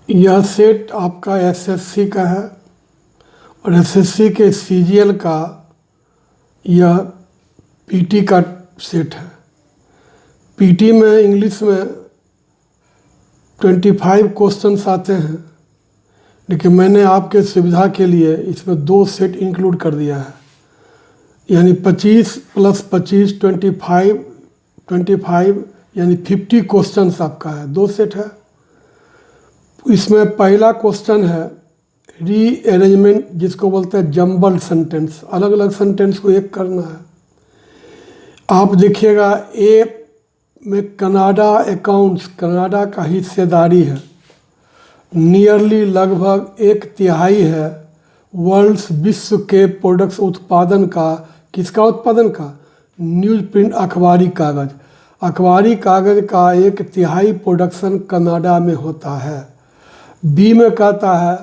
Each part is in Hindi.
यह सेट आपका एसएससी का है और एसएससी के सीजीएल का यह पीटी का सेट है। पीटी में इंग्लिश में 25 क्वेश्चंस आते हैं, लेकिन मैंने आपके सुविधा के लिए इसमें 2 सेट इंक्लूड कर दिया है, यानी 25 + 25 25 यानी 50 क्वेश्चंस आपका है। 2 सेट है। इसमें पहला क्वेश्चन है रीअरेंजमेंट, जिसको बोलते हैं जंबल सेंटेंस। अलग अलग सेंटेंस को एक करना है। आप देखिएगा ए में कनाडा अकाउंट्स, कनाडा का हिस्सेदारी है, नियरली लगभग 1/3 है वर्ल्ड्स, विश्व के प्रोडक्ट्स उत्पादन का। किसका उत्पादन का? न्यूज प्रिंट, अखबारी कागज़। अखबारी कागज़ का 1/3 प्रोडक्शन कनाडा में होता है। बी में कहता है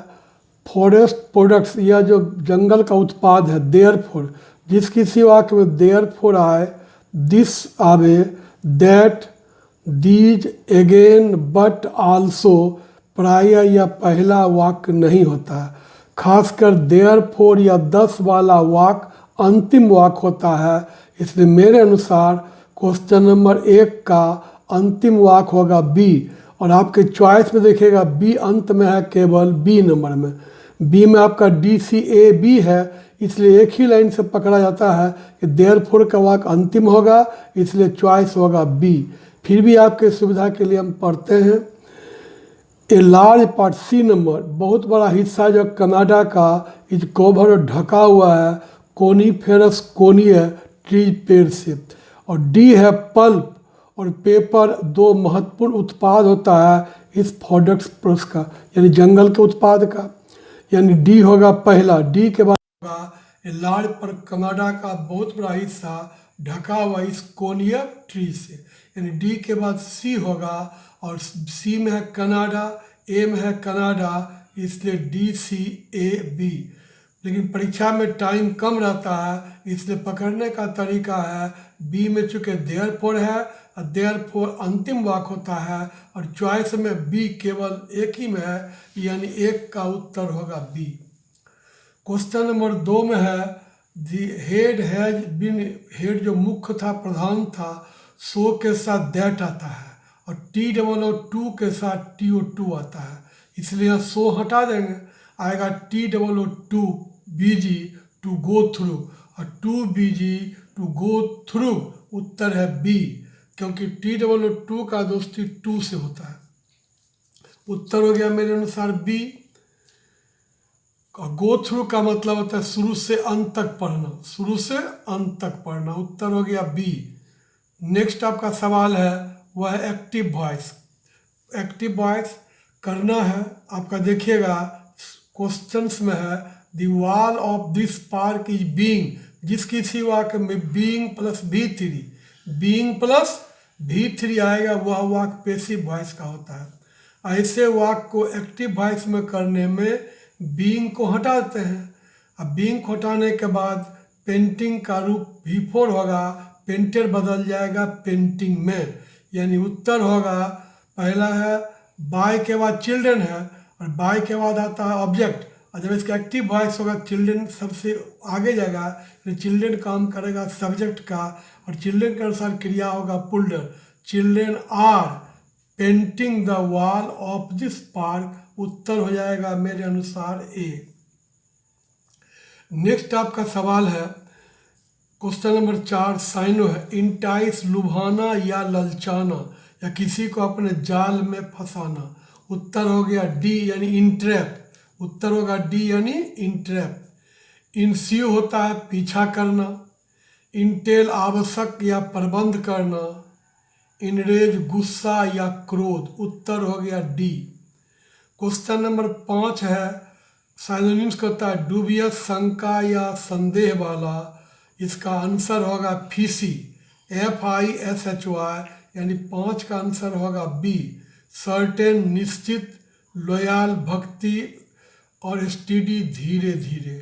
फॉरेस्ट प्रोडक्ट्स, यह जो जंगल का उत्पाद है। देयरफॉर, जिस किसी वाक्य में देयरफॉर आए, दिस आवे, that, these, again, but, also, प्राय या पहला वाक्य नहीं होता है। खासकर देयरफॉर या 10 वाला वाक्य अंतिम वाक्य होता है। इसलिए मेरे अनुसार क्वेश्चन नंबर 1 का अंतिम वाक्य होगा बी। और आपके चॉइस में देखिएगा बी अंत में है, केवल बी नंबर में। बी में आपका DCAB है, इसलिए एक ही लाइन से पकड़ा जाता है कि देयरफॉर का वाक्य अंतिम होगा, इसलिए चॉइस होगा बी। फिर भी आपके सुविधा के लिए हम पढ़ते हैं। A large part, C number, बहुत बड़ा हिस्सा जो कनाडा का इज कवर और ढका हुआ है कोनीफेरस कोनीय ट्रीज, पेड़ से। और डी है पल्प और पेपर, 2 महत्वपूर्ण उत्पाद होता है इस प्रोडक्ट्स का, यानी जंगल के उत्पाद का। यानी डी होगा पहला। डी के बाद होगा लार्ज पर कनाडा का बहुत बड़ा हिस्सा ढका हुआ इस कोनिया ट्री से, यानी डी के बाद सी होगा। और सी में है कनाडा, ए में है कनाडा, इसलिए DCAB। लेकिन परीक्षा में टाइम कम रहता है, इसलिए पकड़ने का तरीका है बी में चूँकि देयरफॉर है और देयरफॉर अंतिम वाक्य होता है, और चॉइस में बी केवल एक ही में है, यानी 1 का उत्तर होगा बी। क्वेश्चन नंबर 2 में है the head has been, head जो मुख्य था, प्रधान था, सो के साथ दैट आता है, और TOO के साथ TOT आता है, इसलिए यहाँ सो हटा देंगे। आएगा TOO BG, to go through, और 2BG, टू गो थ्रू। उत्तर है बी, क्योंकि TOO का दोस्ती 2 से होता है। उत्तर हो गया मेरे अनुसार बी। गो थ्रू का मतलब होता है शुरू से अंत तक पढ़ना, शुरू से अंत तक पढ़ना। उत्तर हो गया बी। नेक्स्ट आपका सवाल है वह है एक्टिव वॉइस। एक्टिव वॉइस करना है आपका, देखिएगा क्वेश्चंस में है the wall of this park is being, जिस किसी वाक्य में being plus V3, being plus V3 आएगा, वह वाक्य पैसिव वॉइस का होता है। ऐसे वाक्य को एक्टिव वॉइस में करने में बीइंग को हटाते हैं। अब बीइंग को हटाने के बाद पेंटिंग का रूप V4 होगा, पेंटर बदल जाएगा पेंटिंग में, यानी उत्तर होगा पहला है बाय के बाद चिल्ड्रन है, और बाय के बाद आता है ऑब्जेक्ट, और जब इसका एक्टिव वॉइस होगा चिल्ड्रन सबसे आगे जाएगा, चिल्ड्रन काम करेगा सब्जेक्ट का, और चिल्ड्रन के अनुसार क्रिया होगा पुल्डर। Children are painting the wall of this park, उत्तर हो जाएगा मेरे अनुसार ए। नेक्स्ट आपका सवाल है क्वेश्चन नंबर 4, साइनो है। इंटाइस, लुभाना या ललचाना, या किसी को अपने जाल में फंसाना। उत्तर हो गया डी, यानी इंट्रैप। उत्तर होगा डी, यानी इंट्रैप। इंस्यू होता है पीछा करना। इंटेल, आवश्यक या प्रबंध करना। इनरेज, गुस्सा या क्रोध। उत्तर हो गया डी। क्वेश्चन नंबर 5 है साइनोनिम्स का होता है डूबियस, शंका या संदेह वाला। इसका आंसर होगा फीसी, FISHY, यानी 5 का आंसर होगा बी। सर्टेन, निश्चित, लॉयल, भक्ति, और स्टीडी, धीरे धीरे।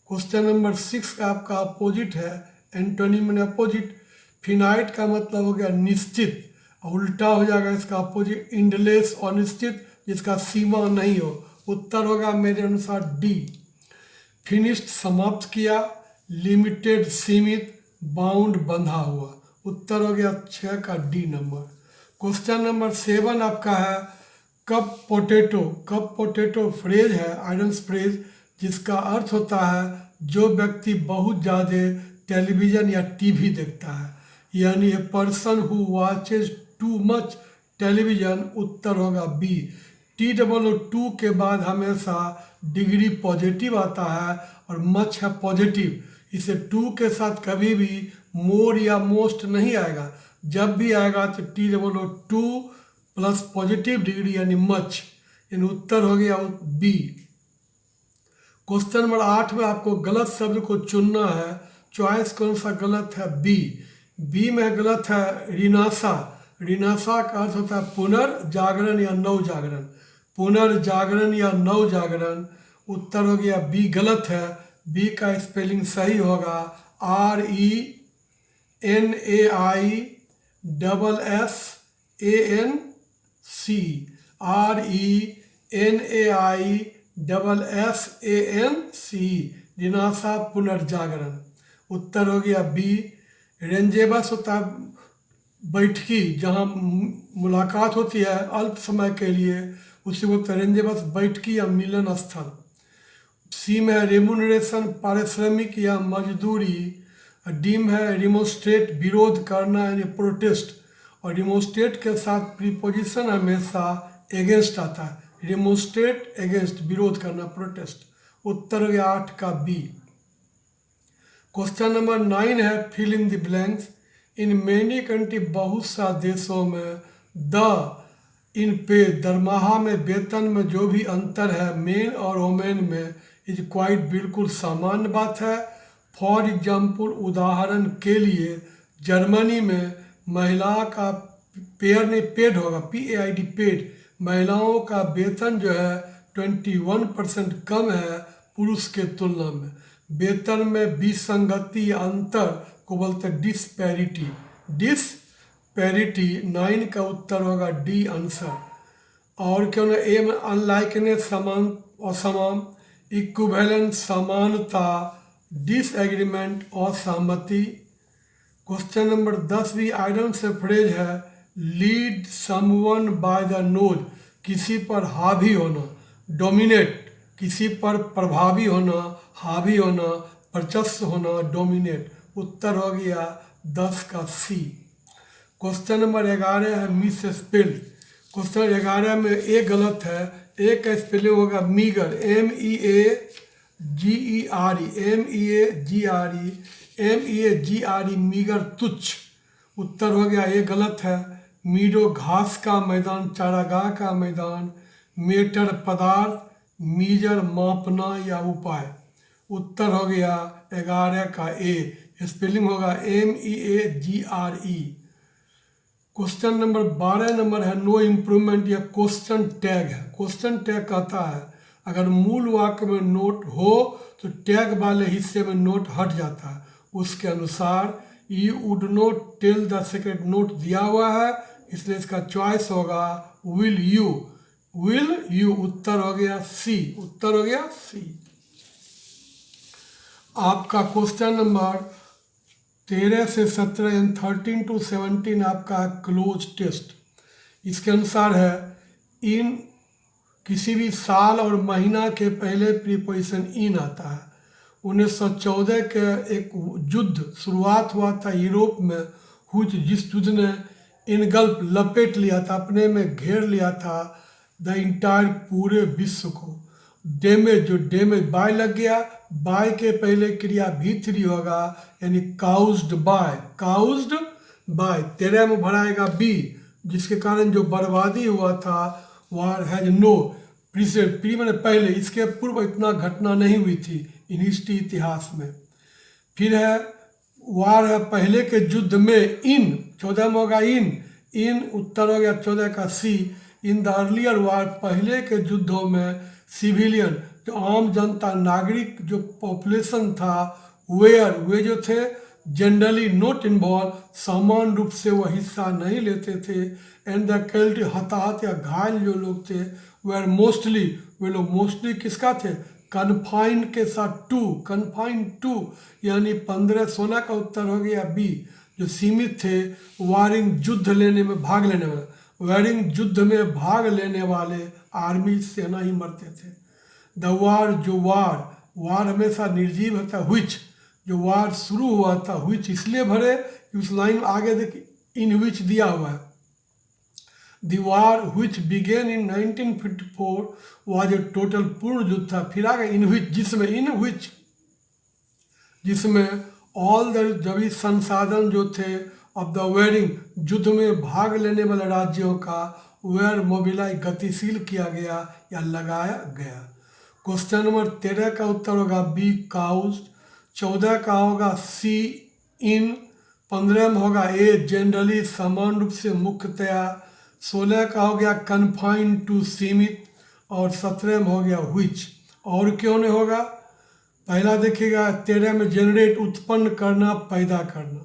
क्वेश्चन नंबर 6 का आपका अपोजिट है, एंटोनिम में अपोजिट। फिनाइट का मतलब हो गया निश्चित, और उल्टा हो जाएगा इसका अपोजिट इंडलेस, अनिश्चित, जिसका सीमा नहीं हो। उत्तर होगा मेरे अनुसार डी। फिनिश्ड समाप्त किया, लिमिटेड सीमित, बाउंड बंधा हुआ। उत्तर हो गया 6 का डी नंबर। क्वेश्चन नंबर 7 आपका है cup potato. Cup potato phrase है, आइडल्स फ्रेज, जिसका अर्थ होता है जो व्यक्ति बहुत ज़्यादा टेलीविज़न या टीवी देखता है, यानी a person who watches too much television. उत्तर होगा बी। TOO के बाद हमेशा डिग्री पॉजिटिव आता है और मच है पॉजिटिव, इसे टू के साथ कभी भी मोर या मोस्ट नहीं आएगा। जब भी आएगा तो TOO प्लस पॉजिटिव डिग्री यानी मच, यानी उत्तर हो गया बी। क्वेश्चन नंबर 8 में आपको गलत शब्द को चुनना है। चॉइस कौन सा गलत है? बी। बी में गलत है रिनासा। रिनासा का अर्थ होता है पुनर्जागरण या नवजागरण। पुनर्जागरण या नवजागरण। उत्तर हो गया बी गलत है। बी का स्पेलिंग सही होगा RENAISSANC। रिनासा पुनर्जागरण। उत्तर हो गया बी। रेंजेबस होता है बैठकी, जहाँ मुलाकात होती है अल्प समय के लिए, उसी को रेंजेबस बैठकी या मिलन स्थल। सी में है रेमुनरेशन, पारिश्रमिक या मजदूरी। डी में है रिमोस्ट्रेट, विरोध करना यानी प्रोटेस्ट, और रिमोस्ट्रेट के साथ प्रीपोजिशन हमेशा एगेंस्ट आता है। रिमोस्ट्रेट एगेंस्ट, विरोध करना, प्रोटेस्ट। उत्तर हो गया 8 का बी। क्वेश्चन नंबर 9 है fill in the blanks. In many country, बहुत सा देशों में, द इन पे, दरमाहा में, वेतन में जो भी अंतर है मेन और वोमेन में, इज क्वाइट, बिल्कुल सामान्य बात है। फॉर एग्जाम्पल, उदाहरण के लिए, जर्मनी में महिला का पेयर नहीं पेड होगा, PAID पेड, महिलाओं का वेतन जो है 21% कम है पुरुष के तुलना में। वेतन में विसंगति या अंतर को बोलते हैं डिस्पैरिटी। डिस्पैरिटी 9 का उत्तर होगा डी आंसर। और क्यों ना ए में अनलाइकनेस, समान असमान, इक्विवेलेंट समानता, डिसएग्रीमेंट असहमति। क्वेश्चन नंबर 10 भी आइडल से फ्रेज है lead someone by the nose, किसी पर हावी होना। डोमिनेट, किसी पर प्रभावी होना, हावी होना, वर्चस्व होना, डोमिनेट। उत्तर हो गया 10 का सी। क्वेश्चन नंबर 11 है मिस स्पेल्ड। क्वेश्चन 11 में ए गलत है। ए का स्पेलिंग होगा मीगर, MEAGRE, मीगर, तुच्छ। उत्तर हो गया ए गलत है। मीडो, घास का मैदान, चारागाह का मैदान। मेटर, पदार्थ। मीजर, मापना या उपाय। उत्तर हो गया 11 का ए। स्पेलिंग होगा MEAGRE। क्वेश्चन नंबर 12 नंबर है नो इम्प्रूवमेंट या क्वेश्चन टैग है। क्वेश्चन टैग कहता है अगर मूल वाक्य में नोट हो तो टैग वाले हिस्से में नोट हट जाता है। उसके अनुसार you would not tell the secret, note दिया हुआ है, इसलिए इसका चॉइस होगा विल यू। Will you. उत्तर हो गया सी। उत्तर हो गया सी। आपका क्वेश्चन नंबर 13 से 17 यानी 13 to 17 आपका क्लोज टेस्ट। इसके अनुसार है इन किसी भी साल और महीना के पहले प्रीपोजिशन इन आता है। 1914 के एक युद्ध शुरुआत हुआ था यूरोप में, जिस युद्ध ने इनगल्फ, लपेट लिया था, अपने में घेर लिया था द इंटायर, पूरे विश्व को। डैमेज, जो डैमेज बाय लग गया, बाय के पहले क्रिया भी3 होगा यानी काउज्ड बाय। काउज्ड बाय 13 में भराएगा बी, जिसके कारण जो बर्बादी हुआ था वार हैज नो प्रीसेड, प्री मैंने पहले, इसके पूर्व इतना घटना नहीं हुई थी इन हिस्ट्री, इतिहास में। फिर है वार है पहले के युद्ध में, इन 14 में होगा इन उत्तर हो गया 14 का सी। इन द अर्लियर वार, पहले के युद्धों में सिविलियन, जो आम जनता, नागरिक जो पॉपुलेशन था, वे जो थे जनरली नॉट इन्वॉल्व, समान रूप से वो हिस्सा नहीं लेते थे। एंड द कैल्टी, हताहत या घायल जो लोग थे वेर मोस्टली, वे लोग मोस्टली किसका थे, कन्फाइंड के साथ टू, कन्फाइंड टू यानी 15-16 का उत्तर हो गया बी, जो सीमित थे वारिंग युद्ध लेने में भाग लेने वाले, वारिंग युद्ध में भाग लेने वाले आर्मी सेना ही मरते थे। द वार, जो वार हमेशा निर्जीव होता है, which जो वार शुरू हुआ था, which इसलिए भरे उस लाइन आगे देखिए इन which दिया हुआ है। The war which began in 1954 was a total पूर्ण युद्ध था, फिर आगे in which, जिसमें ऑल द जभी संसाधन जो थे ऑफ द वेरिंग युद्ध में भाग लेने वाले राज्यों का वेयर मोबिलाइज गतिशील किया गया या लगाया गया। क्वेश्चन नंबर 13 का उत्तर होगा बी काउज, 14 का होगा सी इन, 15 में होगा ए जनरली समान रूप से मुख्यतया, 16 का हो गया कन्फाइंड टू सीमित, और 17 में हो गया व्हिच। और क्यों नहीं होगा, पहला देखिएगा 13 में जनरेट उत्पन्न करना, पैदा करना,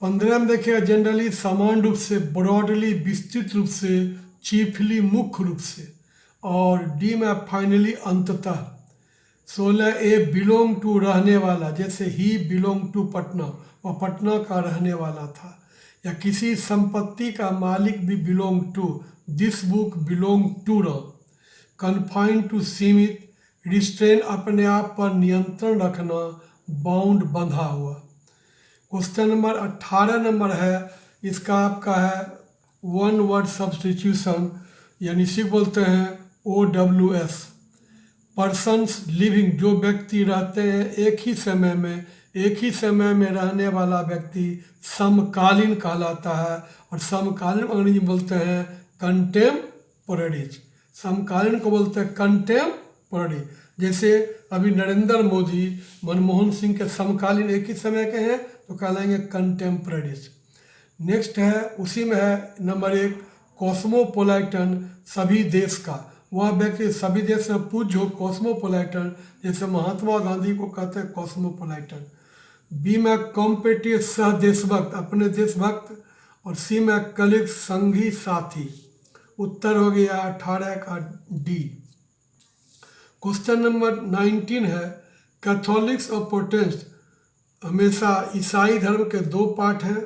15 में देखिएगा जनरली समान रूप से, ब्रॉडली विस्तृत रूप से, चीफली मुख्य रूप से, और डी में फाइनली अंततः। 16 ए बिलोंग टू रहने वाला, जैसे ही बिलोंग टू पटना, वह पटना का रहने वाला था, या किसी संपत्ति का मालिक भी belong to, this book belong to र। कन्फाइंड टू सीमित, रिस्ट्रेन अपने आप पर नियंत्रण रखना, बाउंड बंधा हुआ। क्वेश्चन नंबर 18 नंबर है, इसका आपका है वन वर्ड सब्स्टिट्यूशन, यानी इसी बोलते हैं OWS। पर्सन्स लिविंग, जो व्यक्ति रहते हैं एक ही समय में रहने वाला व्यक्ति समकालीन कहलाता है, और समकालीन अंग्रेजी में बोलते हैं कंटेम्पोरेरीज, समकालीन को बोलते हैं कंटेम्पोरेरी। जैसे अभी नरेंद्र मोदी, मनमोहन सिंह के समकालीन एक ही समय के हैं तो कहलाएंगे कंटेम्पोरेरीज। नेक्स्ट है, उसी में है नंबर 1 कॉस्मोपोलाइटन, सभी देश का, वह व्यक्ति सभी देश में पूज्य हो, कॉस्मोपोलाइटन, जैसे महात्मा गांधी को कहते हैं कॉस्मोपोलाइटन। बी में कॉम्पिटिटिव, सह देशभक्त, अपने देशभक्त, और सी में कलीग, संगी साथी। उत्तर हो गया 18 का डी। क्वेश्चन नंबर 19 है, कैथोलिक्स और प्रोटेस्टेंट, हमेशा ईसाई धर्म के दो पार्ट हैं।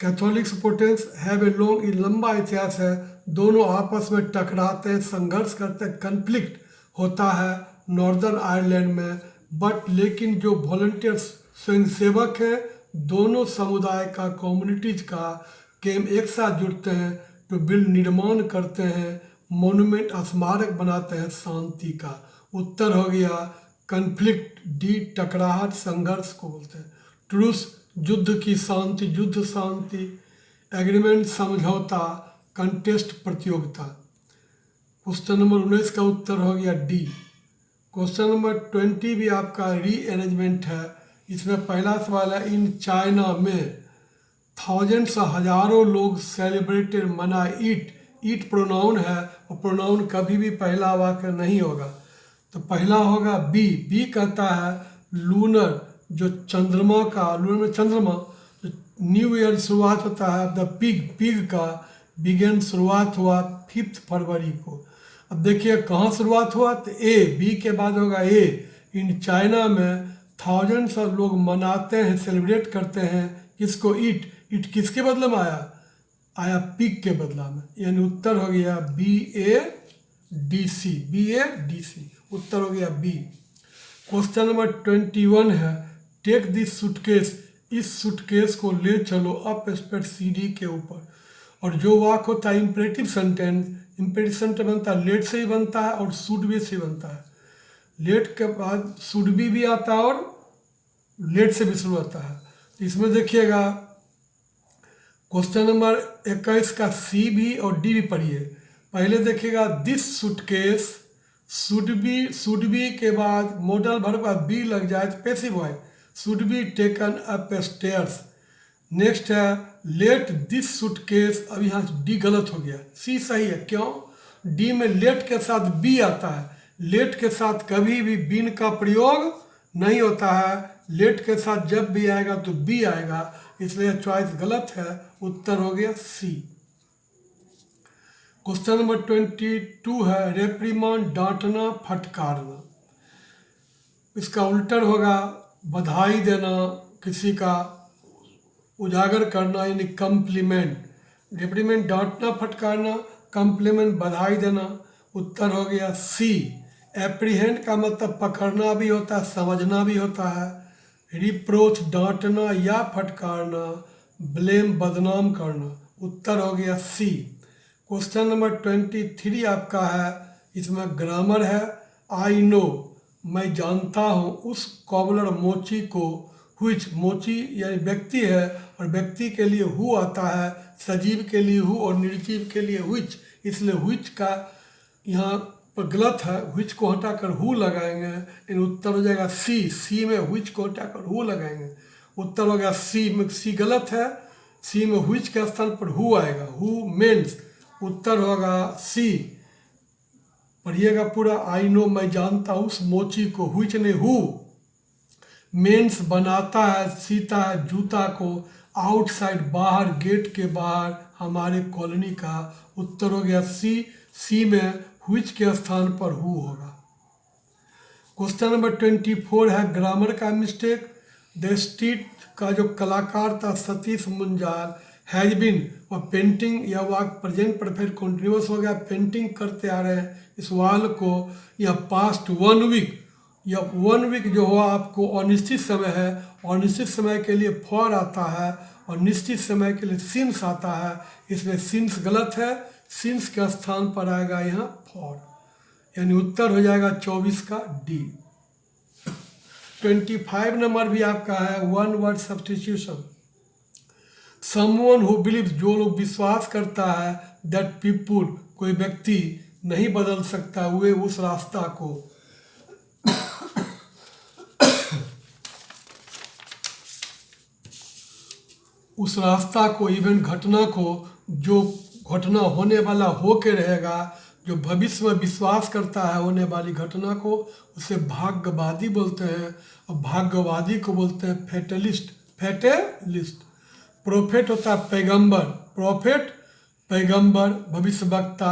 Catholics Protestant have a long, लंबा इतिहास है, दोनों आपस में टकराते हैं, संघर्ष करते हैं, कन्फ्लिक्ट होता है नॉर्दर्न आयरलैंड में, बट लेकिन जो वॉलंटियर्स स्वयंसेवक हैं दोनों समुदाय का, कम्युनिटीज का केम एक साथ जुड़ते हैं, तो बिल्ड निर्माण करते हैं, मोन्यूमेंट स्मारक बनाते हैं शांति का। उत्तर हो गया कन्फ्लिक्ट, डी टकराहट, संघर्ष को बोलते हैं। ट्रूस, युद्ध की शांति, युद्ध शांति। एग्रीमेंट, समझौता। कंटेस्ट, प्रतियोगिता। क्वेश्चन नंबर 19 का उत्तर हो गया डी। क्वेश्चन नंबर 20 भी आपका रीअरेंजमेंट है। इसमें पहला सवाल है, इन चाइना में थाउजेंड्स, हजारों लोग सेलिब्रेटेड, मनाए, ईट प्रोनाउन है और प्रोनाउन कभी भी पहला वाक्य नहीं होगा, तो पहला होगा बी कहता है लूनर, जो चंद्रमा का, लूनर में चंद्रमा, न्यू ईयर शुरुआत होता है द पिग का, बिगेन शुरुआत हुआ 5 फरवरी को। अब देखिए कहाँ शुरुआत हुआ, तो बी के बाद होगा ए। इन चाइना में थाउजेंड्स ऑफ लोग मनाते हैं, सेलिब्रेट करते हैं, किसको, ईट किसके बदले में आया पिग के बदला में, यानी उत्तर हो गया BADC। उत्तर हो गया बी। क्वेश्चन नंबर 21 है, टेक दिस सूटकेस, इस सूटकेस को ले चलो अप स्टेप सीढ़ी के ऊपर। और जो वाक्य होता है इम्परेटिव सेंटेंस, बनता है लेट से ही बनता है और शुड बी से बनता है। लेट के बाद शुड बी भी आता है और लेट से भी शुरू होता है। तो इसमें देखिएगा क्वेश्चन नंबर 21 का सी भी और डी भी पढ़िए। पहले देखिएगा दिस सूटकेस, शुड बी के बाद मॉडल वर्ब का बी लग जाए तो passive voice, should be taken up stairs. Next है लेट दिस सूटकेस, अब यहाँ डी गलत हो गया, सी सही है। क्यों, डी में लेट के साथ बी आता है, लेट के साथ कभी भी बीन का प्रयोग नहीं होता है, लेट के साथ जब भी आएगा तो बी आएगा, इसलिए चॉइस गलत है। उत्तर हो गया सी। क्वेश्चन नंबर 22 है रेप्रीमांड, डांटना, फटकारना। इसका उल्टर होगा बधाई देना, किसी का उजागर करना, यानी कम्प्लीमेंट। रेप्रीमेंट डांटना फटकारना, कम्प्लीमेंट बधाई देना। उत्तर हो गया सी। एप्रीहेंड का मतलब पकड़ना भी होता है, समझना भी होता है। रिप्रोच डांटना या फटकारना, ब्लेम बदनाम करना। उत्तर हो गया सी। क्वेश्चन नंबर 23 आपका है, इसमें ग्रामर है। आई नो, मैं जानता हूँ, उस कॉबलर मोची को, हुइच, मोची यानी व्यक्ति है और व्यक्ति के लिए हु आता है, सजीव के लिए हु और निर्जीव के लिए हुइच, इसलिए हुइच का यहाँ पर गलत है, हुइच को हटाकर हु लगाएंगे। इन उत्तर हो जाएगा सी। सी में हुइच को हटाकर हु लगाएंगे, उत्तर हो गया सी। में सी गलत है, सी में हुइच के स्थान पर हु आएगा, हु मेंस। उत्तर होगा सी। पढ़िएगा पूरा। आई नो, मैं जानता हूँ उस मोची को, हुइच ने हु। मेंस बनाता है, सीता है जूता को, आउटसाइड बाहर, गेट के बाहर हमारे कॉलोनी का। उत्तर हो गया सी। सी में हुइच के स्थान पर हु होगा। क्वेश्चन नंबर 24 है ग्रामर का मिस्टेक। द स्ट्रीट का जो कलाकार था सतीश मुंजाल, हैज बिन, वह पेंटिंग या वाक प्रेजेंट परफेक्ट कॉन्टिन्यूस हो गया, पेंटिंग करते आ रहे हैं इस वाल को। या पास्ट 1 वीक, या 1 वीक जो हुआ आपको अनिश्चित समय है, अनिश्चित समय के लिए फॉर आता है और निश्चित समय के लिए सिंस आता है, इसमें सिंस गलत है, सिंस के स्थान पर आएगा यहाँ फॉर, यानी उत्तर हो जाएगा 24 का डी। 25 नंबर भी आपका है one word substitution. Someone who believes, जो लोग विश्वास करता है, दैट पीपुल, कोई व्यक्ति नहीं बदल सकता हुए उस रास्ता को। उस रास्ता को, इवेंट, घटना को, जो घटना होने वाला हो के रहेगा, जो भविष्य में विश्वास करता है होने वाली घटना को, उसे भाग्यवादी बोलते हैं। और भाग्यवादी को बोलते हैं फेटलिस्ट, फेटलिस्ट। प्रोफेट होता है पैगंबर, प्रॉफेट पैगंबर, भविष्यवक्ता।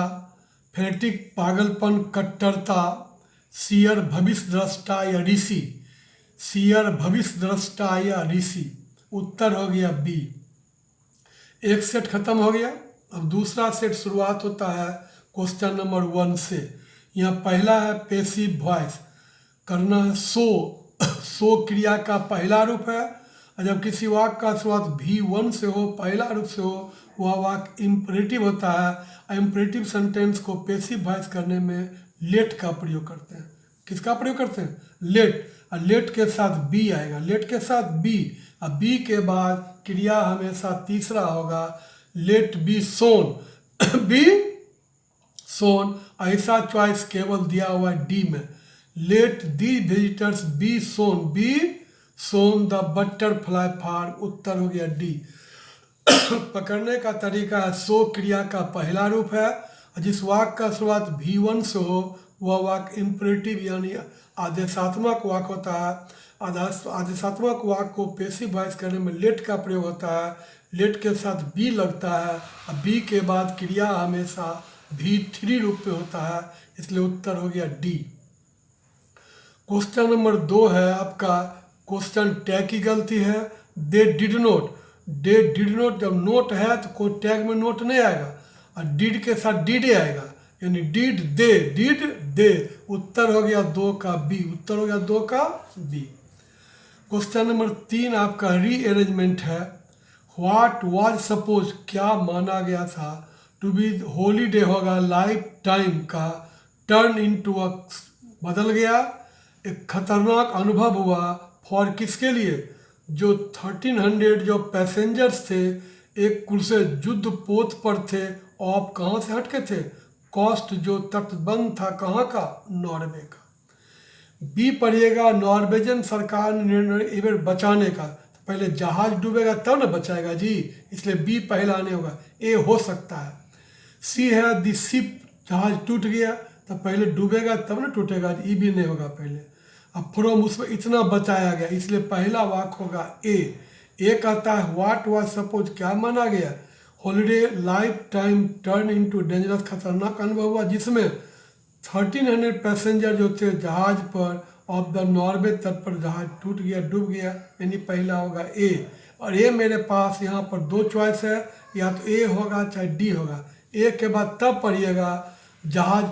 फेनेटिक पागलपन, कट्टरता। सीयर भविष्य द्रष्टा या ऋषि, सीयर भविष्य द्रष्टा या ऋषि। उत्तर हो गया बी। एक सेट खत्म हो गया, अब दूसरा सेट शुरुआत होता है क्वेश्चन नंबर 1 से। यहाँ पहला है पैसिव वॉइस, करना है सो। सो क्रिया का पहला रूप है, और जब किसी वाक्य का शुरुआत V1 से हो, पहला रूप से हो, वह वाक्य इम्परेटिव होता है। इम्परेटिव सेंटेंस को पैसिव वॉइस करने में लेट का प्रयोग करते हैं। किसका प्रयोग करते हैं? लेट। और लेट के साथ बी आएगा, लेट के साथ बी, और बी के बाद क्रिया हमेशा तीसरा होगा, let be sown. Be sown, ऐसा चॉइस केवल दिया हुआ है डी में। Let the visitors be sown, be sown the butterfly farm. उत्तर हो गया डी। पकड़ने का तरीका है, सो क्रिया का पहला रूप है, और जिस वाक्य का शुरुआत V1 से हो वह वाक्य इम्परेटिव यानी आदेशात्मक वाक्य होता है। आदेशात्मक वाक्य को पैसिव वॉइस करने में लेट का प्रयोग होता है, लेट के साथ बी लगता है, और बी के बाद क्रिया हमेशा V3 रूप में होता है, इसलिए उत्तर हो गया डी। क्वेश्चन नंबर 2 है आपका, क्वेश्चन टैग की गलती है। They did note, they did note, जब नोट है तो कोई टैग में नोट नहीं आएगा, और डिड के साथ डिड आएगा, यानी डिड दे, डिड दे। उत्तर हो गया 2 का बी, उत्तर हो गया 2 का बी। क्वेश्चन नंबर 3 आपका रीअरेंजमेंट है। व्हाट वाज सपोज, क्या माना गया था, टू बी हॉलीडे होगा लाइफ टाइम का, टर्न इनटू अ, बदल गया, एक खतरनाक अनुभव हुआ, फॉर किसके लिए, जो 1300 जो पैसेंजर्स थे एक कुल से युद्ध पोत पर थे, ऑफ कहाँ से हटके थे, कॉस्ट जो तटबंध था कहाँ का, नॉर्वे का। बी पढ़िएगा, नॉर्वेजन सरकार ने निर्णय इवेंट बचाने का, तो पहले जहाज डूबेगा तब ना बचाएगा जी, इसलिए बी पहला आने होगा, ए हो सकता है। सी है द शिप, जहाज टूट गया तो पहले डूबेगा तब ना टूटेगा, ई भी नहीं होगा पहले। अब फ्रॉम, उसमें इतना बचाया गया, इसलिए पहला वाक्य होगा ए। ए कहता है व्हाट वाज सपोज, क्या माना गया, holiday life time turn into dangerous, खतरनाक अनुभव हुआ जिसमें 1300 पैसेंजर जो थे जहाज पर ऑफ द नॉर्वे तट पर जहाज टूट गया, डूब गया, यानी पहला होगा ए। और ए मेरे पास यहाँ पर दो चॉइस है, या तो ए होगा चाहे डी होगा। ए के बाद तब पढ़िएगा जहाज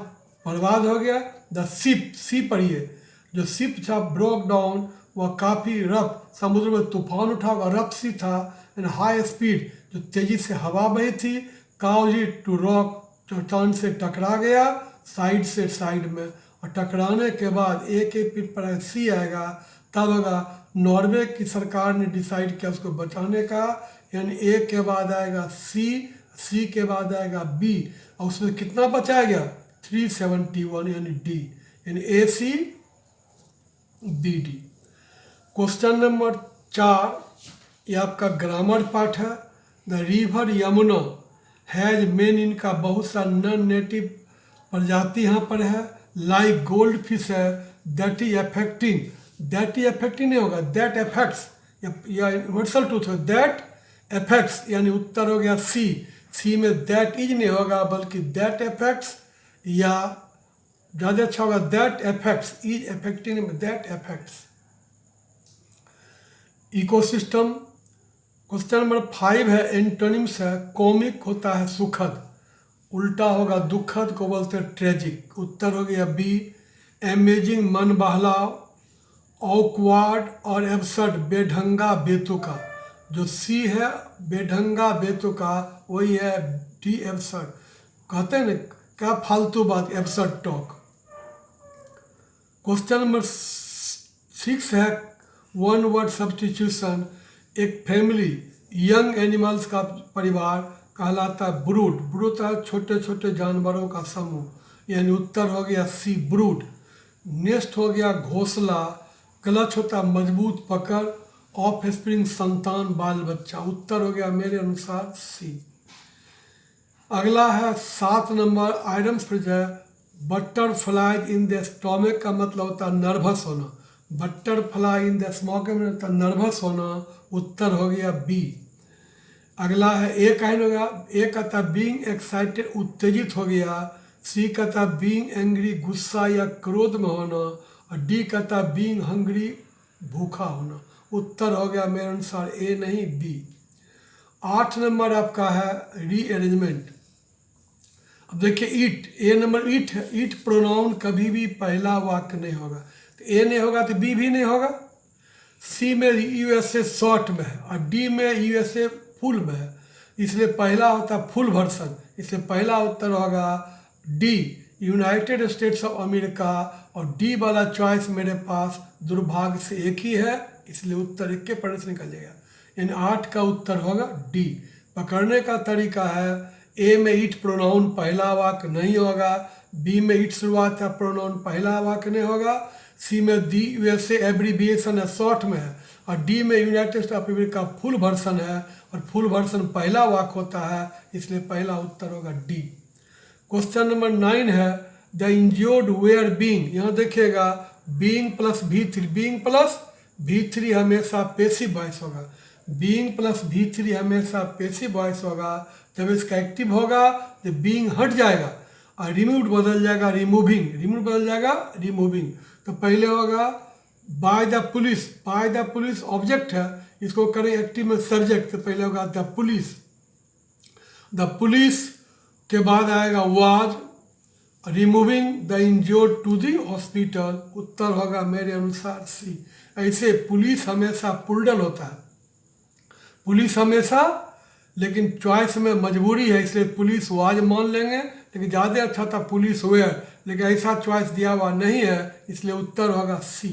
बर्बाद हो गया, द शिप, सी पढ़िए, जो शिप था ब्रोक डाउन, वह काफ़ी रफ, समुद्र में तूफान उठा हुआ, रफ सी था, एंड हाई स्पीड, जो तेज़ी से हवा बही थी, काउजी टू रॉक, चट्टान से टकरा गया साइड से साइड में, और टकराने के बाद ए के पीठ पर सी आएगा, तब होगा नॉर्वे की सरकार ने डिसाइड किया उसको बचाने का, यानी ए के बाद आएगा सी, सी के बाद आएगा बी, और उसमें कितना बचाया गया 371, यानी डी, यानी A C B D. Question number 4, ये आपका ग्रामर पार्ट है। The river Yamuna has main, इनका बहुत सा नॉन नेटिव प्रजाति यहाँ पर है, लाइक गोल्ड फिश है, that is affecting, that is affecting नहीं होगा, दैट अफेक्ट्स, या यूनिवर्सल ट्रूथ है, दैट अफेक्ट्स, यानी उत्तर हो गया सी, सी में दैट इज नहीं होगा बल्कि दैट अफेक्ट्स, या ज़्यादा अच्छा होगा दैट अफेक्ट्स, इज अफेक्टिंग में that affects. Ecosystem, question number 5 है, एंटोनिम्स है, कॉमिक होता है सुखद, उल्टा होगा दुखद को बोलते हैं ट्रेजिक, उत्तर हो गया बी। अमेजिंग मन बहलाव, ऑकवर्ड और एब्सर्ड बेढंगा बेतुका, जो सी है बेढंगा बेतुका वही है डी एब्सर्ड, कहते हैं ना क्या फालतू बात, एब्सर्ड टॉक। क्वेश्चन नंबर 6 है, वन वर्ड सब्स्टिट्यूशन, एक फैमिली यंग एनिमल्स का परिवार कहलाता है ब्रूड, ब्रूड होता है छोटे छोटे जानवरों का समूह, यानी उत्तर हो गया सी ब्रूड। नेक्स्ट हो गया घोंसला, क्लच होता है मजबूत पकड़, ऑफ स्प्रिंग संतान बाल बच्चा, उत्तर हो गया मेरे अनुसार सी। अगला है 7 नंबर, आइटम्स फ्रिज है, बटरफ्लाई इन द स्टोमक का मतलब होता है नर्वस होना, बटरफ्लाई इन द स्टोमक में होता है नर्वस होना, उत्तर हो गया बी। अगला है ए काइन हो गया, ए कहता है बीइंग एक्साइटेड, उत्तेजित हो गया, सी कहता है बीइंग एंग्री, गुस्सा या क्रोध में होना, और डी कहता है बीइंग हंग्री, भूखा होना, उत्तर हो गया मेरे अनुसार ए नहीं बी। 8 नंबर आपका है रीअरेंजमेंट। अब देखिए ईट, ए नंबर ईट है, ईट प्रोनाउन कभी भी पहला वाक्य नहीं होगा, तो ए नहीं होगा तो बी भी नहीं होगा, सी में यूएसए शॉर्ट में है, और डी में यूएसए फुल में है, इसलिए पहला होता है फुल वर्सन, इसलिए पहला उत्तर होगा D United States of America, और डी वाला चॉइस मेरे पास दुर्भाग्य से एक ही है, इसलिए उत्तर 1 के पढ़ने से निकल जाएगा, यानी 8 का उत्तर होगा डी। पकड़ने का तरीका है, ए में ईट प्रोनाउन पहला वाक्य नहीं होगा, बी में ईट शुरुआत है प्रोनाउन पहला वाक्य नहीं होगा, सी में दी यूएसए एब्रीविएशन है शॉर्ट में है, और डी में United States of America full version है, और फुल वर्सन पहला वाक्य होता है, इसलिए पहला उत्तर होगा डी। क्वेश्चन नंबर 9 है, द इंज्योर्ड वेयर बीइंग, यहाँ देखिएगा being plus V3, being plus V3 हमेशा पेसिव वॉइस होगा, बीइंग प्लस V3 हमेशा पेसिव वॉइस होगा, जब इसका एक्टिव होगा तो बीइंग हट जाएगा और रिमूव्ड बदल जाएगा रिमूविंग, रिमूव बदल जाएगा रिमूविंग, तो पहले होगा by the police, by the police object है, इसको करें एक्टिव में सब्जेक्ट, तो पहले होगा द पुलिस, द पुलिस के बाद आएगा was removing the injured to the hospital, उत्तर होगा मेरे अनुसार सी। ऐसे पुलिस हमेशा पुल्डल होता है, पुलिस हमेशा, लेकिन चॉइस में मजबूरी है इसलिए पुलिस वाज मान लेंगे, लेकिन ज़्यादा अच्छा था पुलिस वेयर, लेकिन ऐसा चॉइस दिया हुआ नहीं है, इसलिए उत्तर होगा सी।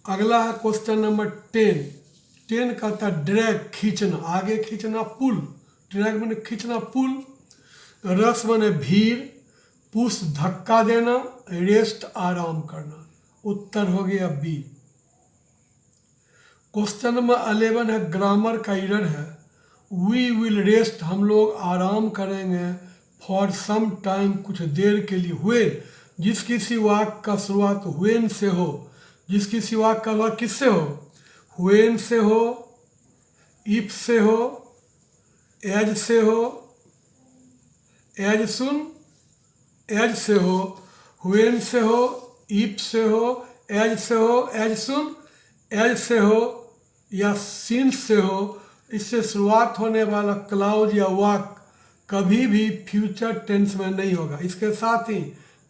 अगला है क्वेश्चन नंबर 10, 10 कहता है ड्रैग खींचना, आगे खींचना पुल, ड्रैग मैंने खींचना पुल, रस मैंने भीड़, पुश धक्का देना, रेस्ट आराम करना, उत्तर हो गया बी। क्वेश्चन नंबर 11 है ग्रामर का एरर है, वी विल रेस्ट, हम लोग आराम करेंगे, फॉर सम टाइम, कुछ देर के लिए, व्हेन, जिस किसी वाक्य का शुरुआत व्हेन से हो, जिस किसी वाक्य का शुरुआत किससे हो, व्हेन से हो, इफ से हो, एज से हो, एज सुन, एज से हो, व्हेन से हो, इफ से हो, एज से हो, एज सुन, एज से हो या सिंस से हो, इससे शुरुआत होने वाला क्लाउज या वाक कभी भी फ्यूचर टेंस में नहीं होगा। इसके साथ ही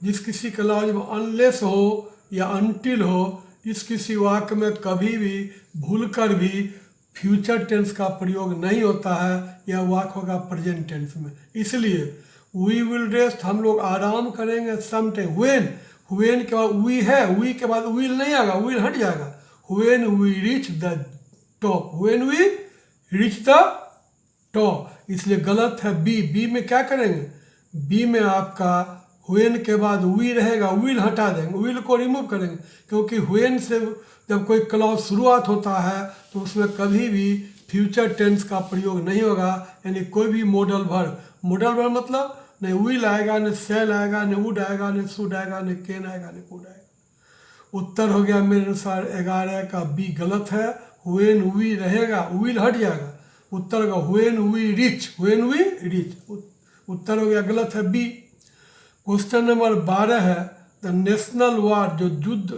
जिस किसी क्लाउज में अनलेस हो या अनटिल हो, इस किसी वाक्य में कभी भी भूलकर भी फ्यूचर टेंस का प्रयोग नहीं होता है। यह वाक्य होगा प्रेजेंट टेंस में। इसलिए वी विल रेस्ट, हम लोग आराम करेंगे, सम टाइम, व्हेन, व्हेन के बाद वी है, वी के बाद विल नहीं आएगा, विल हट जाएगा। When we reach the top, when we reach the top, इसलिए गलत है बी। बी में क्या करेंगे, बी में आपका व्हेन के बाद वी रहेगा, विल हटा देंगे, विल को रिमूव करेंगे, क्योंकि व्हेन से जब कोई क्लॉज शुरुआत होता है तो उसमें कभी भी फ्यूचर टेंस का प्रयोग नहीं होगा। यानी कोई भी मॉडल वर्ब, मॉडल वर्ब मतलब न विल आएगा, न सेल आएगा, न वुड आएगा, न शुड आएगा, न कैन आएगा, न कुड आएगा। उत्तर हो गया मेरे अनुसार 11 का बी गलत है। व्हेन वी रहेगा, विल हट जाएगा। उत्तर होगा when we reach, when we reach. उत्तर हो गया गलत है बी। क्वेश्चन नंबर 12 है द नेशनल वार, जो युद्ध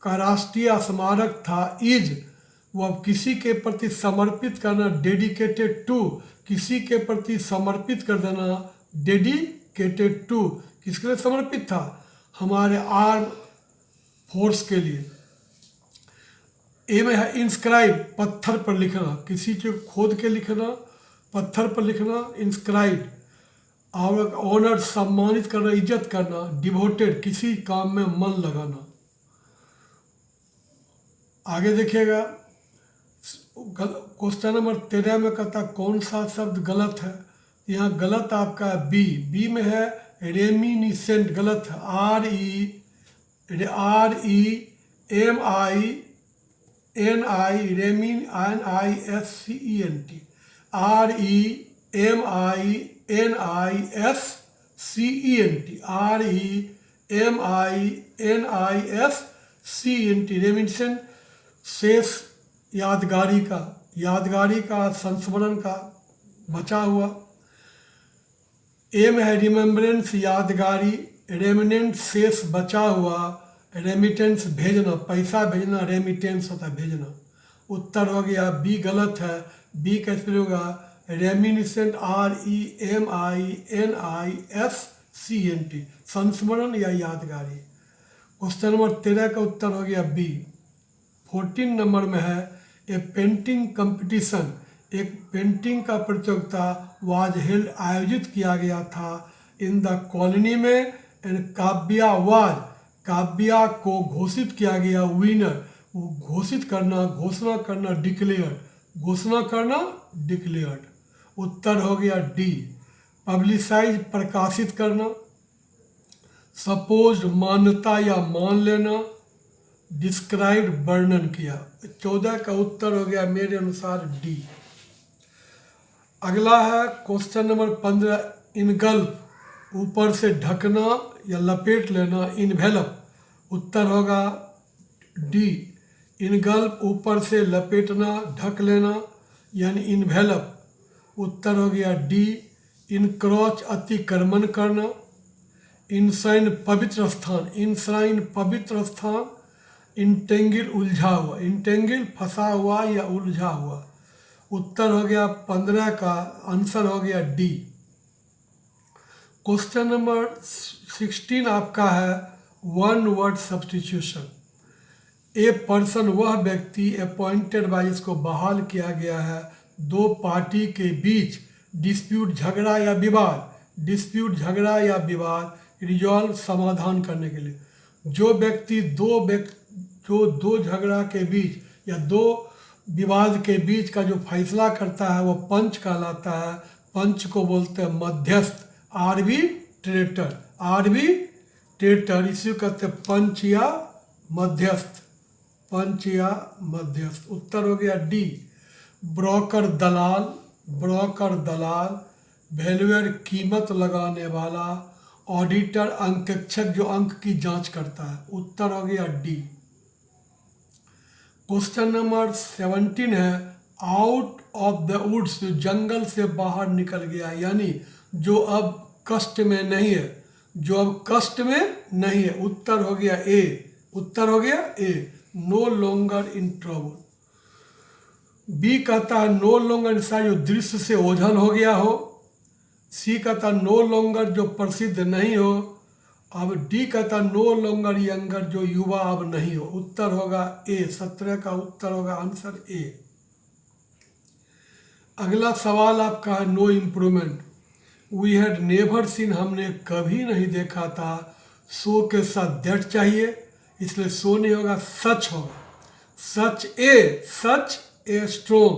का राष्ट्रीय स्मारक था, इज, वह किसी के प्रति समर्पित करना, डेडिकेटेड टू, किसी के प्रति समर्पित कर देना, डेडिकेटेड टू, किसके लिए समर्पित था, हमारे आर्म फोर्स के लिए। ए में है इंस्क्राइब, पत्थर पर लिखना, किसी चीज को खोद के लिखना, पत्थर पर लिखना, इंस्क्राइब। और ऑनर, सम्मानित करना, इज्जत करना, डिवोटेड, किसी काम में मन लगाना। आगे देखिएगा क्वेश्चन नंबर 13 में कहता कौन सा शब्द गलत है। यहाँ गलत आपका बी। बी में है रेमिनिसेंट, गलत है। R E M I N I, रेमिन N I S C E N T, R E M I N I S C E N T, R E M I N I S C N T, reminiscent, शेष, यादगारी का, यादगारी का, संस्मरण का, बचा हुआ। एम है रिमेम्बरेंस, यादगारी, रेमिनेंट, शेष, बचा हुआ, रेमिटेंस, भेजना, पैसा भेजना, रेमिटेंस होता है भेजना। उत्तर हो गया बी गलत है। बी का स्पेलिंग होगा reminiscent, R E M I N I S C N T, संस्मरण या यादगारी। क्वेश्चन नंबर 13 का उत्तर हो गया बी। 14 नंबर में है ए पेंटिंग कंपटीशन, एक पेंटिंग का प्रतियोगिता वाज हेल्ड, आयोजित किया गया था, इन द कॉलोनी में, एंड काव्या वाज, काव्या को घोषित किया गया, विनर, घोषित करना, घोषणा करना, डिक्लेयर, घोषणा करना, डिक्लेयर्ड। उत्तर हो गया डी। पब्लिसाइज, प्रकाशित करना, सपोज, मान्यता या मान लेना, डिस्क्राइब, वर्णन किया। 14 का उत्तर हो गया मेरे अनुसार डी। अगला है क्वेश्चन नंबर 15, इनगल्फ, ऊपर से ढकना या लपेट लेना, इन्वेलप। उत्तर होगा डी। इनगल्फ, ऊपर से लपेटना, ढक लेना, यानी इन्वेलप। उत्तर हो गया डी। इनक्रॉच, अतिक्रमण करना, इनसाइन, पवित्र स्थान, इनसाइन, पवित्र स्थान, इंटेंगिल, उलझा हुआ, इंटेंगिल, फंसा हुआ या उलझा हुआ। उत्तर हो गया 15 का आंसर हो गया डी। क्वेश्चन नंबर 16 आपका है one word substitution. A person, वह व्यक्ति, अपॉइंटेड बाय, इसको बहाल किया गया है, दो पार्टी के बीच, डिस्प्यूट, झगड़ा या विवाद, डिस्प्यूट, झगड़ा या विवाद, रिजॉल्व, समाधान करने के लिए। जो व्यक्ति दो झगड़ा के बीच या दो विवाद के बीच का जो फैसला करता है वो पंच कहलाता है। पंच को बोलते हैं मध्यस्थ, आर्बिट्रेटर, आर्बिट्रेटर, इसी को कहते हैं पंच या मध्यस्थ, पंच या मध्यस्थ। उत्तर हो गया डी। ब्रोकर, दलाल, ब्रोकर, दलाल, वैल्यूअर, कीमत लगाने वाला, ऑडिटर, अंकेक्षक, जो अंक की जांच करता है। उत्तर हो गया डी। क्वेश्चन नंबर 17 है आउट ऑफ द वुड्स, जो जंगल से बाहर निकल गया, यानी जो अब कष्ट में नहीं है, जो अब कष्ट में नहीं है। उत्तर हो गया ए, उत्तर हो गया A, no longer in trouble. B कहता है नो लॉन्गर इंसान, जो दृश्य से ओझल हो गया हो। सी कहता नो लॉन्गर, जो प्रसिद्ध नहीं हो। अब डी कहता नो लॉन्गर यंगर, जो युवा अब नहीं हो। उत्तर होगा ए, 17 का उत्तर होगा आंसर ए। अगला सवाल आपका है no improvement. We had never seen, हमने कभी नहीं देखा था। सो के साथ दैट चाहिए, इसलिए सो नहीं होगा, सच होगा। सच ए स्ट्रोंग,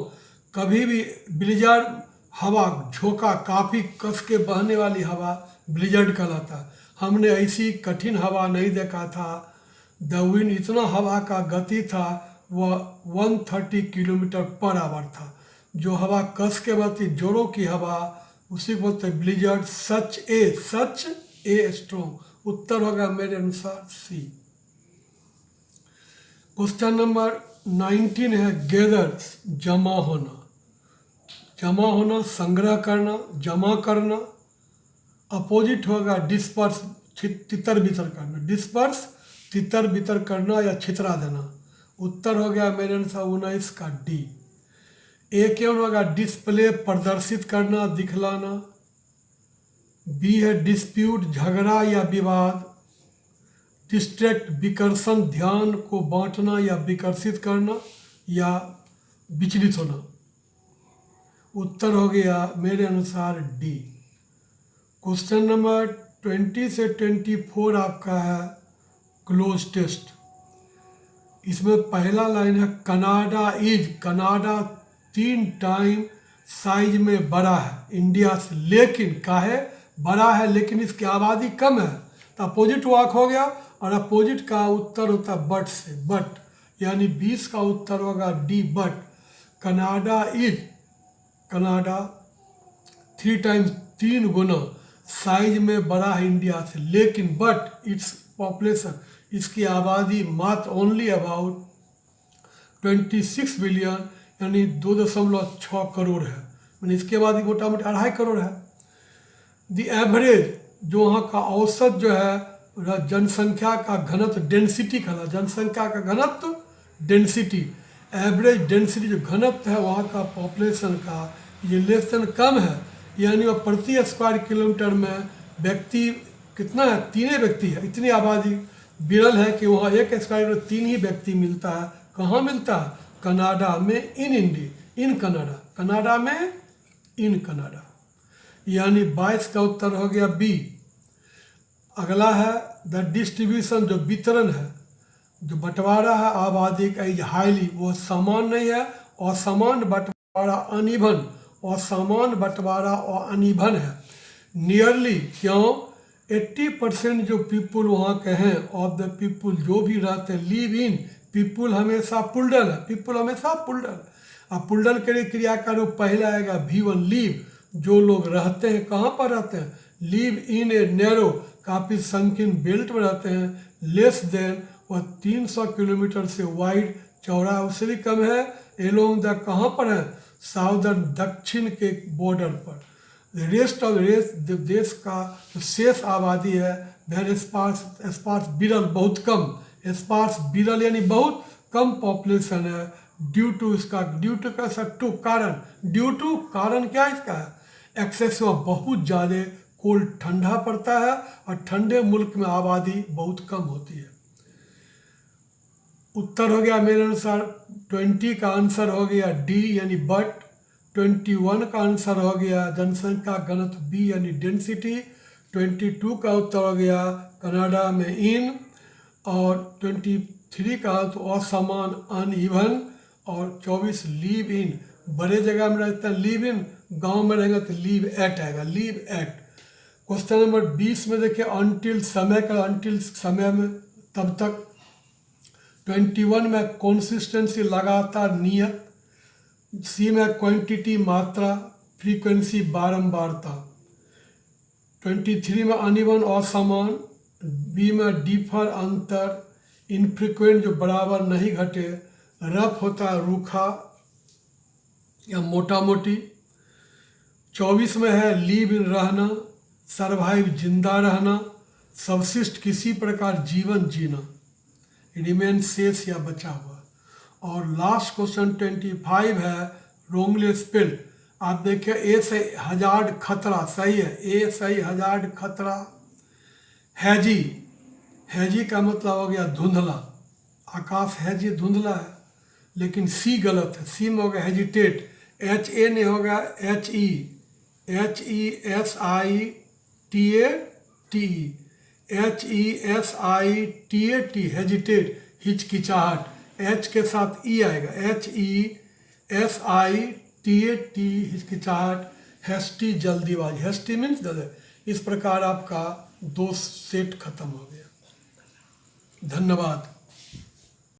कभी भी ब्लिजर्ड, हवा झोंका काफ़ी कस के बहने वाली हवा ब्लिजर्ड कहलाता है। हमने ऐसी कठिन हवा नहीं देखा था। द विंड, इतना हवा का गति था वह 130 किलोमीटर पर आवर था। जो हवा कस के बहती, जोरों की हवा, उसी को बोलते ब्लिजर्ड। सच ए स्ट्रोंग। उत्तर होगा मेरे अनुसार सी। क्वेश्चन नंबर 19 है गैदर, जमा होना। जमा होना, संग्रह करना, जमा करना। अपोजिट होगा डिस्पर्स, तितर बितर करना। डिस्पर्स, तितर बितर करना या छितरा देना। उत्तर हो गया मेरे अनुसार 19 का डी। ए क्यों होगा डिस्प्ले, प्रदर्शित करना, दिखलाना। बी है डिस्प्यूट, झगड़ा या विवाद। डिस्ट्रैक्ट, विकर्षण, ध्यान को बांटना या विकर्षित करना या विचलित होना। उत्तर हो गया मेरे अनुसार डी। क्वेश्चन नंबर 20 से 24 आपका है क्लोज टेस्ट। इसमें पहला लाइन है Canada is, Canada 3 time size में बड़ा है इंडिया से, लेकिन काहे बड़ा है लेकिन इसकी आबादी कम है। तो अपोजिट वाक हो गया, और अपोजिट का उत्तर होता है बट से, बट, यानी 20 का उत्तर होगा D, but. Canada is, Canada 3 times, 3 Guna size में बड़ा है इंडिया से, लेकिन बट इट्स पॉपुलेशन, इसकी आबादी मात्र ओनली अबाउट 26 बिलियन, यानी 2.6 करोड़ है। यानी इसके बाद मोटा मोटा 2.5 करोड़ है। द एवरेज, जो वहाँ का औसत जो है जनसंख्या का घनत्व, डेंसिटी कहला, जनसंख्या का घनत्व डेंसिटी, एवरेज डेंसिटी जो घनत्व है वहाँ का पॉपुलेशन का, ये लेस देन कम है, यानी वह प्रति स्क्वायर किलोमीटर में व्यक्ति कितना है, 3 व्यक्ति है। इतनी आबादी विरल है कि वहाँ 1 स्क्वायर में 3 ही व्यक्ति मिलता है। कहाँ मिलता है? कनाडा में, in India, in Canada, Canada में, इन कनाडा, यानी 22 का उत्तर हो गया बी। अगला है द डिस्ट्रीब्यूशन, जो वितरण है, जो बंटवारा है आबादी का, इज हाईली, वो समान नहीं है, और समान बंटवारा अनइवन, और समान बंटवारा और अनइवन है। नियरली, क्यों? 80% जो पीपुल वहाँ के हैं, ऑफ द पीपुल जो भी रहते हैं, लिव इन, पीपुल हमेशा पुल्डल है, पीपुल हमेशा पुल्डल। अब पुल्डल के लिए क्रिया का रूप पहले आएगा V1, लीव, जो लोग रहते हैं, कहाँ पर रहते हैं? लिव इन ए नैरो, काफ़ी संकीर्ण बेल्ट में रहते हैं। लेस देन, वह 300 किलोमीटर से वाइड, चौड़ा उससे भी कम है। एलोंग द, कहाँ पर है? साउदर्न, दक्षिण के बॉर्डर पर। रेस्ट ऑफ देश का जो शेष आबादी है, वेरी स्पार्स, स्पार्स विरल, बहुत कम, स्पार्स विरल यानी बहुत कम पॉपुलेशन है। ड्यू टू, इसका ड्यू टू का टू कारण, ड्यू टू कारण क्या इसका है? एक्सेस में बहुत ज़्यादा कोल्ड, ठंडा पड़ता है, और ठंडे मुल्क में आबादी बहुत कम होती है। उत्तर हो गया मेरे अनुसार 20 का आंसर हो गया डी, यानी बट। 21 का आंसर हो गया जनसंख्या घनत्व बी, यानी डेंसिटी। 22 का उत्तर हो गया कनाडा में, इन। और 23 का असमान, अनइवन। और 24 लीव इन, बड़े जगह में रहता है लीव इन, गांव में रहेगा तो लीव एट आएगा, लीव एट। क्वेश्चन नंबर 20 में देखिए अनटिल, समय का, अनटिल समय में, तब तक। 21 में कंसिस्टेंसी, लगातार, नियत। सी में क्वांटिटी, मात्रा, फ्रीक्वेंसी, बारंबारता। 23 में अनइवन, असमान। बी में डिफर, अंतर। इनफ्रीक्वेंट, जो बराबर नहीं घटे। रफ होता है रूखा। या मोटा मोटी। 24 में है लिव रहना, सर्वाइव जिंदा रहना, सबसिस्ट किसी प्रकार जीवन जीना, रिमेन शेष या बचा हुआ। और लास्ट क्वेश्चन 25 है रोंगली स्पेल्ड। आप देखिए ए से हजार्ड खतरा सही है, ए सही, हजार्ड खतरा। हैजी, हैजी का मतलब हो गया धुंधला, आकाश हैजी धुंधला है। लेकिन सी गलत है, सी में होगा हेजिटेट, एच ए नहीं होगा H E, H E S I T A T, H E S I T A T, hesitate हिचकिचाहट, एच के साथ ई आएगा, H E S I T A T हिचकिचाहट, हेस्टी जल्दीबाजी, हेस्टी मीन्स जल्दी। इस प्रकार आपका 2 सेट खत्म हो गया। धन्यवाद।